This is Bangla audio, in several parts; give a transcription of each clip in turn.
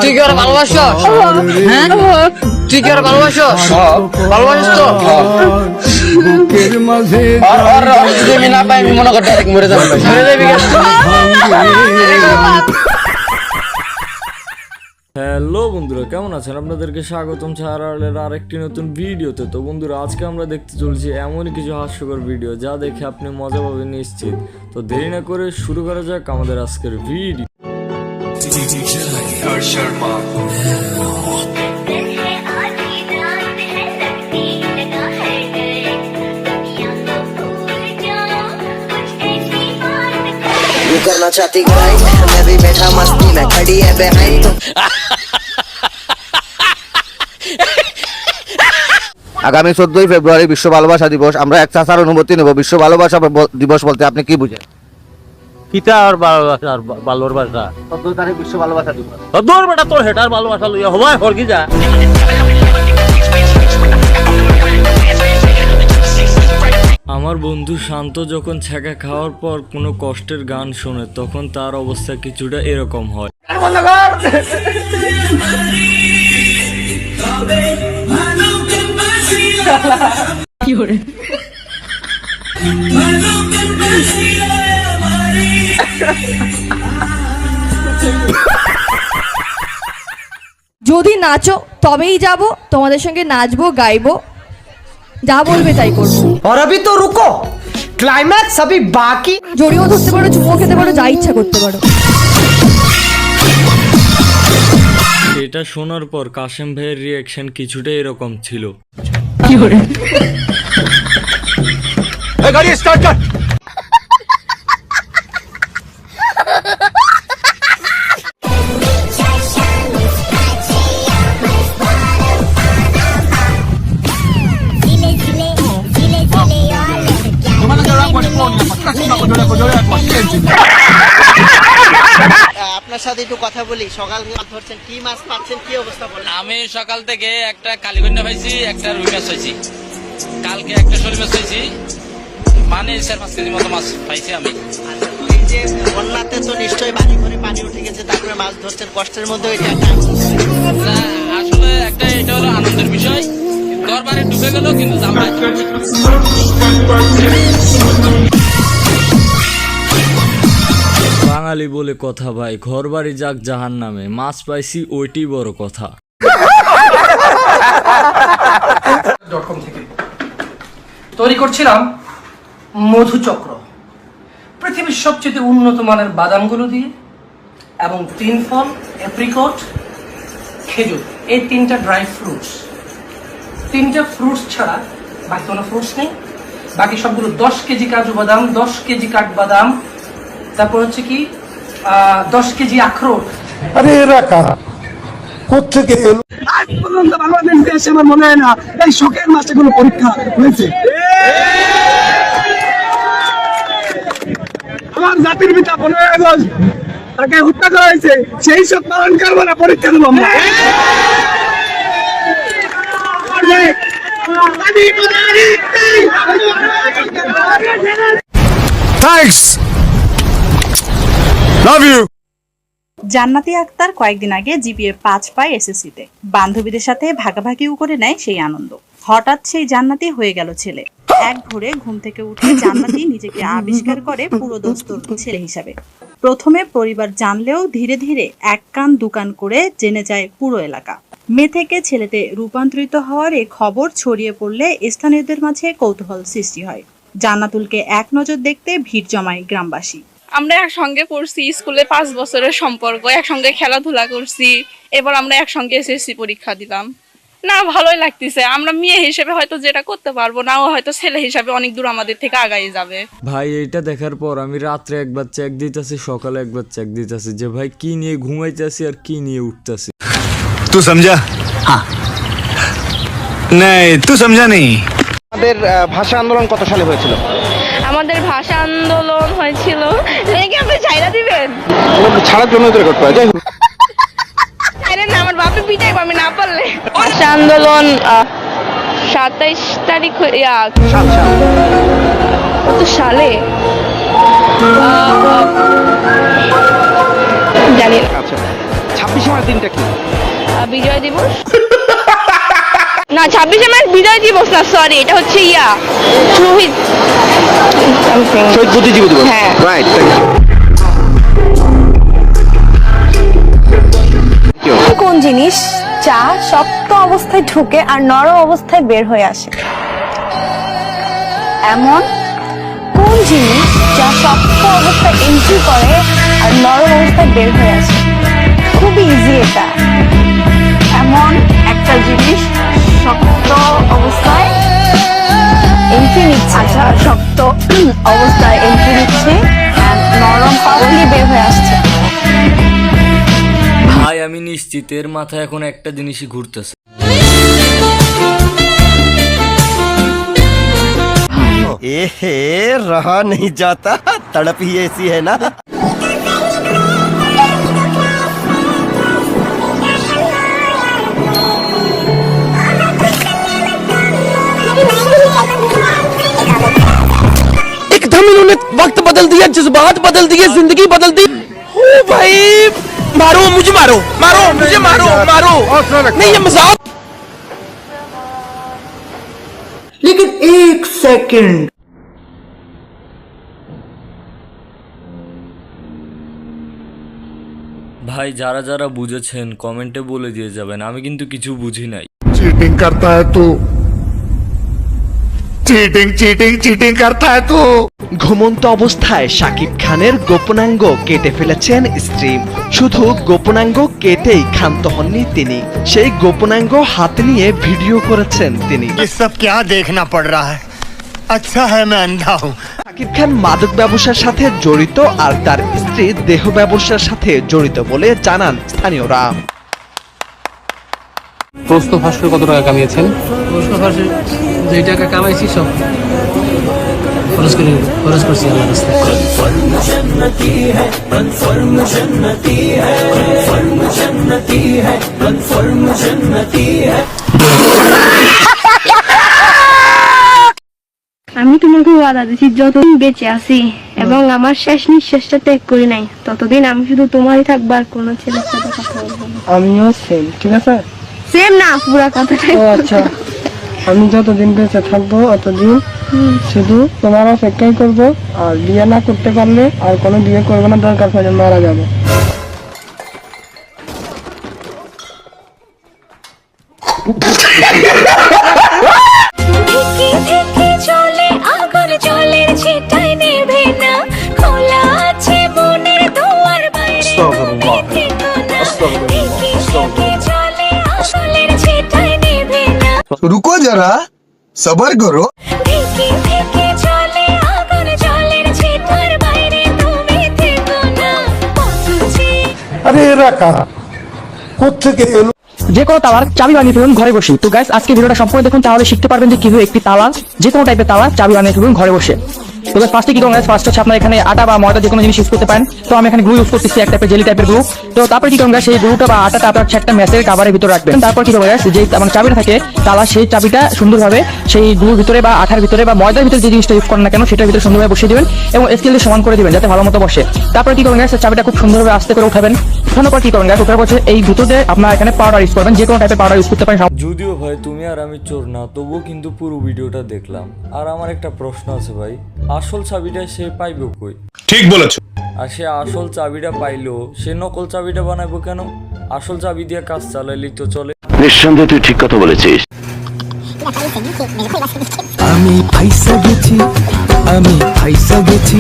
তুই কি ওর ভালোবাসস? হ্যাঁ তুই কি ওর ভালোবাসস? ভালোবাসিস তো? আমি না পাই আমি মনে কর ডাইরেক্ট মরে যাবো। হ্যালো বন্ধুরা, কেমন আছেন? আপনাদেরকে স্বাগতম ছাড়ালের আরেকটি নতুন ভিডিওতে। তো বন্ধুরা, আজকে আমরা দেখতে চলছি এমনই কিছু হাস্যকর ভিডিও যা দেখে আপনি মজা পাবেন নিশ্চিত। তো দেরি না করে শুরু করা যাক আমাদের আজকের ভিডিও। करना चाहती ग्राइंड मैं भी बैठा मस्ती में खड़ी है बिहाइंड আগামী 14ই ফেব্রুয়ারি বিশ্ব ভালোবাসা দিবস। আমরা এক চাচার অনুমতি নেব। বিশ্ব ভালোবাসা দিবস বলতে আপনি কি বুঝেন? কিতা আর ভালোবাসা আর ভালোবাসা 14 তারিখ বিশ্ব ভালোবাসা দিবস। দূর বেটা তোর হেটার ভালোবাসা লইয়া হবাই হরকি যা। আমার বন্ধু শান্ত যখন ছ্যাঁকা খাওয়ার পর কোনো কষ্টের গান শোনে তখন তার অবস্থা কিছুটা এরকম হয়। যদি নাচো তবেই যাব, তোমাদের সঙ্গে নাচবো গাইবো, যা বলবে তাই করবো। और अभी तो रुको, क्लाइमैक्स अभी बाकी। জড়িয়েও ধরতে পারো, চুমো খেতে পারো, যা ইচ্ছা করতে পারো। এটা শোনার পর কাশেম ভাইয়ের রিয়াকশন কিছুটা এরকম ছিল। গাড়ি স্টার্ট কর। আপনার সাথে একটু কথা বলি। সকাল মাছ ধরছেন, কি মাছ পাচ্ছেন, কি অবস্থা বলেন? আমি সকাল থেকে একটা কালীগঞ্জা পাইছি, একটা রুই মাছ পাইছি, কালকে একটা শোল মাছ পাইছি, মানে 4-5 কেজি মতো মাছ পাইছি আমি। এই যে বন্যাতে তো নিশ্চয়ই বাড়ি ঘরে পানি উঠে গেছে, তারপরে মাছ ধরছেন, কষ্টের মধ্যে এটা একটা আসলে একটা এটা হলো আনন্দের বিষয়। দরবারে ঢুকে গেল কিন্তু আমরা বাঙালি বলে কথা ভাই, ঘর বাড়ি যাক জাহান নামে, মাছ পাইছি ওইটি বড় কথা। থেকে তৈরি করছিলাম মধুচক্র, পৃথিবীর সবচেয়ে উন্নত মানের বাদামগুলো দিয়ে এবং 3 ফল, এপ্রিকট, খেজুর, এই 3টা ড্রাই ফ্রুটস। 3টা ফ্রুটস ছাড়া বাকি কোনো ফ্রুটস নেই। বাকি সবগুলো 10 কেজি কাজু বাদাম, 10 কেজি কাঠবাদাম, তারপর হচ্ছে কি 10 কেজি আখরোট। আরে এরা কারা, কোত্থেকে এলো? আজ পর্যন্ত বাংলাদেশ দেশে আমার মনে হয় না এই শখের মাসে কোনো পরীক্ষা হয়েছে। আমার জাতির পিতা 15 আগস্ট তাকে হত্যা করা হয়েছে, সেই সব পালন করবো না, পরীক্ষা দেবো আমরা। Thanks. Love you. জান্নাতি আক্তার কয়েকদিন আগে জিপিএ 5 পায় এসএসসিতে। বান্ধবীদের সাথে ভাগাভাগিও করে নেয় সেই আনন্দ। হঠাৎ সেই জান্নাতি হয়ে গেল ছেলে। এক ভোরে ঘুম থেকে উঠে জান্নাতি নিজেকে আবিষ্কার করে পুরো দোস্তর ছেলে হিসাবে। প্রথমে পরিবার জানলেও ধীরে ধীরে এক কান দুকান করে জেনে যায় পুরো এলাকা। মেয়ে থেকে ছেলেতে রূপান্তরিত হওয়ার এই খবর ছড়িয়ে পড়লে স্থানীয়দের মাঝে কৌতূহল সৃষ্টি হয়। জান্নাতুলকে এক নজর দেখতে ভিড় জমায় গ্রামবাসী। আমরা একসঙ্গে পড়ছি, স্কুলে 5 বছরের সম্পর্ক, একসঙ্গে খেলাধুলা করছি, এবার আমরা একসঙ্গে এসএসসি পরীক্ষা দিলাম। না, ভালোই লাগতেছে। আমরা মেয়ে হিসেবে হয়তো যেটা করতে পারবো না, ও হয়তো ছেলে হিসেবে অনেক দূর আমাদের থেকে আগায় যাবে। ভাই এটা দেখার পর আমি রাত্রে একবার চেক দিতেছি, সকালে একবার চেক দিতেছি যে ভাই কি নিয়ে ঘুমাইতেছি আর কি নিয়ে উঠতেছি। तू समझा? हाँ नहीं तू समझा नहीं। আমাদের ভাষা আন্দোলন কত সালে হয়েছিল? আমাদের ভাষা আন্দোলন হয়েছিল, নাকি আপনি চাইনা দিবেন? ছাড়ার জন্য তো রেকর্ড করা যায়। আরে না, আমার বাপে পিটাইব আমি না পারলে। ভাষা আন্দোলন 27 তারিখ কত সালে জানি দিনটা কি? বিজয় দিবস না 26শে মার্চ বিজয় দিবস না, সরি, এটা হচ্ছে শহীদ শহীদ বুদ্ধিজীবী দিবস। হ্যাঁ। Right, thank you. কোন জিনিস যা শক্ত অবস্থায় ঢুকে আর নরম অবস্থায় বের হয়ে আসে? এমন কোন জিনিস যা শক্ত অবস্থায় এন্ট্রি করে আর নরম অবস্থায় বের হয়ে আসে? খুবই ইজি এটা। এমন একটা জিনিস শক্ত অবস্থায় এন্ট্রি নিচ্ছে, আচ্ছা শক্ত অবস্থায় এন্ট্রি নিচ্ছে আর নরম পাওয়ারলি বের হয়ে আসছে। ভাই আমি নিশ্চিত এর মাথায় এখন একটা জিনিসই ঘুরতেছে। रहा नहीं जाता, तड़प ही ऐसी है ना। एकदम इन्होंने वक्त बदल दिया, जज्बात बदल दिए, जिंदगी बदल दी। ओ भाई मारो मुझे, मारो मारो मुझे, मारो मारो, नहीं ये मजाक। लेकिन एक सेकंड, ভাই যারা যারা বুঝেছেন কমেন্টে বলে দিয়ে যাবেন, আমি কিন্তু কিছু বুঝি নাই। चीटिंग करता है तू, चीटिंग चीटिंग चीटिंग करता है तू। ঘুমন্ত অবস্থায় শাকিব খানের গোপনাঙ্গ কেটে ফেলেছেন স্ত্রী। শুধু গোপনাঙ্গ কেটেই ক্ষান্ত হননি তিনি, সেই গোপনাঙ্গ হাতে নিয়ে ভিডিও করেছেন তিনি। ये सब क्या देखना पड़ रहा है? अच्छा है मैं अंधा हूँ। শাকিব খান মাদক ব্যবসার সাথে জড়িত আর তার স্ত্রী দেহ ব্যবসার সাথে জড়িত বলে জানান স্থানীয়রা। প্রশ্ন ভাস্কর কত টাকা কামিয়েছেন? প্রশ্ন ফাঁসে যেই টাকা কামাইছি সব খরচ করছি আল্লাহর রাস্তায়। আমি তোমাকে ওয়াদা দিচ্ছি যতদিন বেঁচে আছি এবং আমার শেষ নিঃশ্বাসটা ত্যাগ করি নাই, ততদিন আমি শুধু তোমারই থাকবো, আর কোনো ছেলের সাথে কথা বলবো না। আমিও সেম, ঠিক আছে? সেম না, পুরা কথাটাই। ও আচ্ছা, আমি যতদিন বেঁচে থাকবো অতদিন শুধু তোমার অপেক্ষাই করবো, আর বিয়ে না করতে পারলে আর কোনো বিয়ে করবো না, দরকার পড়লে মারা যাবো। रुको जरा, सबर करो। আরে এরা কারা, কোত্থেকে এলো? যে কোনো তালার চাবি বানিয়ে ফেলুন ঘরে বসে। তো গাইস আজকে ভিডিওটা সম্পূর্ণ দেখুন, তাহলে শিখতে পারবেন যে কিভাবে একটি তালা, যে কোনো টাইপের তালা চাবি বানিয়ে ফেলুন ঘরে বসে। তো গাইস ফার্স্টে কি করুন, ফার্স্ট হচ্ছে আপনার এখানে আটা বা ময়দা যে কোনো জিনিস ইউজ করতে পারেন। তো আমি এখানে গ্লু ইউজ করতেছি, এক টাইপের জেলি টাইপের গ্লু। তো তারপর কি করুন, সেই গ্লুটা বা আটাটা আপনার একটা ম্যাচের কাভারের ভিতরে রাখবেন। তারপর কি করবেন, যে আমার চাবিটা থাকে তালা, সেই চাবিটা সুন্দরভাবে সেই গ্লুর ভিতরে বা আঠার ভিতরে বা ময়দার ভিতরে যে জিনিসটা ইউজ করেন না কেন সেটার ভিতরে সুন্দরভাবে বসিয়ে দিবেন এবং স্কেল দিয়ে সমান করে দিবেন যাতে ভালো মতো বসে। তারপর কি করবেন, চাবিটা খুব সুন্দরভাবে আস্তে করে উঠাবেন। উঠানোর পর কি করবেন, ওঠার পর এই ভিতরে আপনার এখানে পাউডার ইউজ করবেন, যে কোনো টাইপের পাউডার ইউজ করতে পারেন। যদিও ভাই তুমি আর আমি চোর না, তবুও কিন্তু পুরো ভিডিওটা দেখলাম। আর আমার একটা প্রশ্ন আছে ভাই, আসল চাবিটা সে পাইবে কই? ठीक बोलेছো। আর সে আসল চাবিটা পাইলো, সে নকল চাবিটা বানাইবো কেন? আসল চাবি দিয়ে কাজ চালাইলেই তো চলে। নিঃসন্দেহে তুই ঠিক কথা বলেছিস। আমি ফাইসা গেছি, আমি ফাইসা গেছি।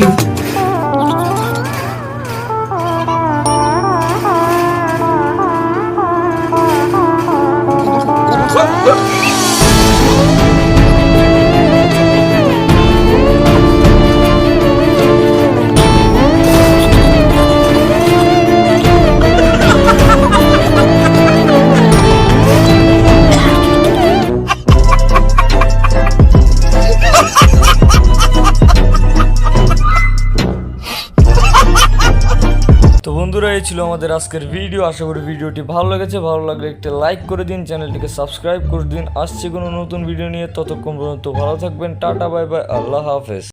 তো বন্ধুরা এই ছিল আমাদের আজকের ভিডিও। আশা করি ভিডিওটি ভালো লেগেছে। ভালো লাগলে একটা লাইক করে দিন, চ্যানেলটিকে সাবস্ক্রাইব করে দিন। আসছে কোনো নতুন ভিডিও নিয়ে, ততক্ষণ পর্যন্ত ভালো থাকবেন। টাটা বাই বাই, আল্লাহ হাফেজ।